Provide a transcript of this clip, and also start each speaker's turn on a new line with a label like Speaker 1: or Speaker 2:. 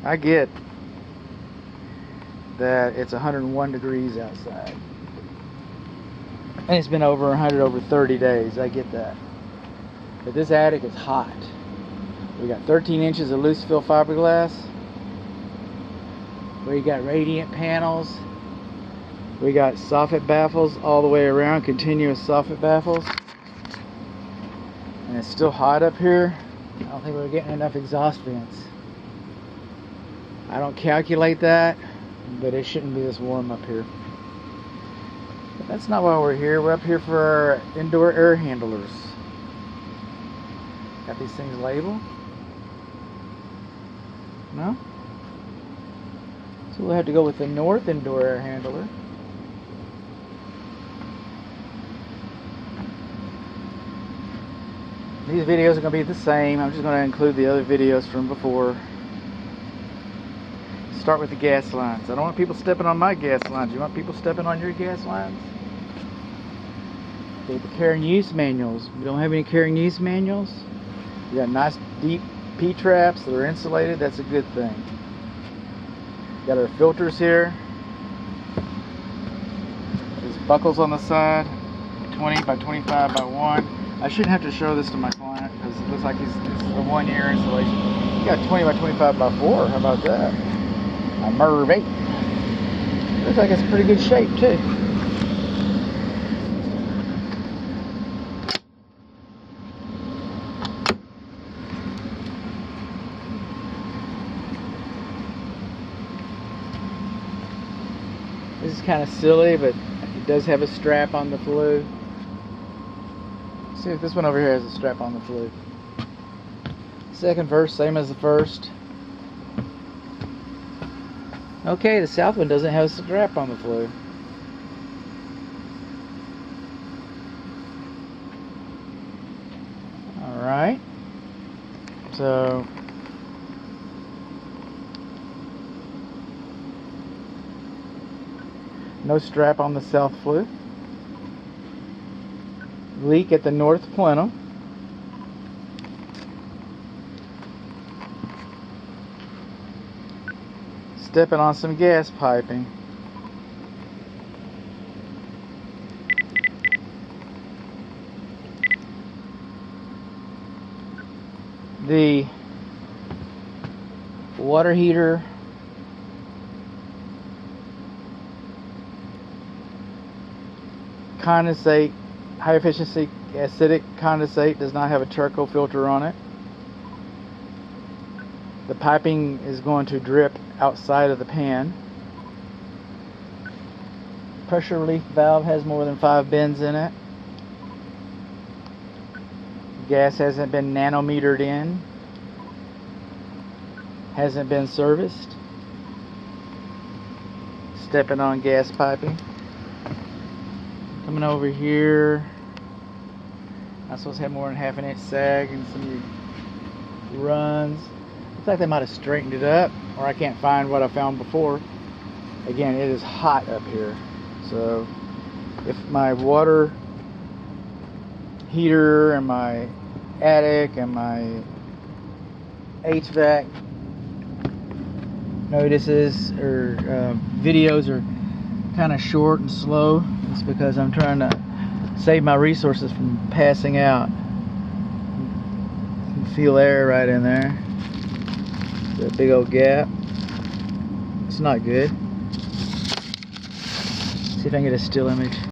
Speaker 1: I get that it's 101 degrees outside. And it's been over 100 over 30 days. I get that. But this attic is hot. We got 13 inches of loose fill fiberglass. We got radiant panels. We got soffit baffles all the way around, continuous soffit baffles. And it's still hot up here. I don't think we're getting enough exhaust vents. I don't calculate that, but it shouldn't be this warm up here. But that's not why we're here. We're up here for our indoor air handlers. Got these things labeled? No? So we'll have to go with the north indoor air handler. These videos are going to be the same. I'm just going to include the other videos from before. Start with the gas lines. I don't want people stepping on my gas lines. You want people stepping on your gas lines? Okay, the care and use manuals. We don't have any care and use manuals. We got nice deep P-traps that are insulated. That's a good thing. Got our filters here. There's buckles on the side. 20 by 25 by 1. I shouldn't have to show this to my client because it looks like it's a 1-year installation. You got 20 by 25 by 4. How about that? A Merv 8. Looks like it's pretty good shape too. This is kind of silly, but it does have a strap on the flue. See if this one over here has a strap on the flue. Second verse, same as the first. Okay, the south one doesn't have a strap on the flue. Alright. So no strap on the south flue. Leak at the north plenum. Stepping on some gas piping. The water heater condensate, high efficiency acidic condensate, does not have a charcoal filter on it. The piping is going to drip outside of the pan. Pressure relief valve has more than 5 bends in it. Gas hasn't been nanometered in. Hasn't been serviced. Stepping on gas piping. Coming over here. Not supposed to have more than 1/2 inch sag in some of your runs. Looks like they might have straightened it up, or I can't find what I found before. Again, it is hot up here. So if my water heater and my attic and my HVAC notices or videos are kind of short and slow, it's because I'm trying to save my resources from passing out. You can feel air right in there. That big old gap. It's not good. See if I can get a still image.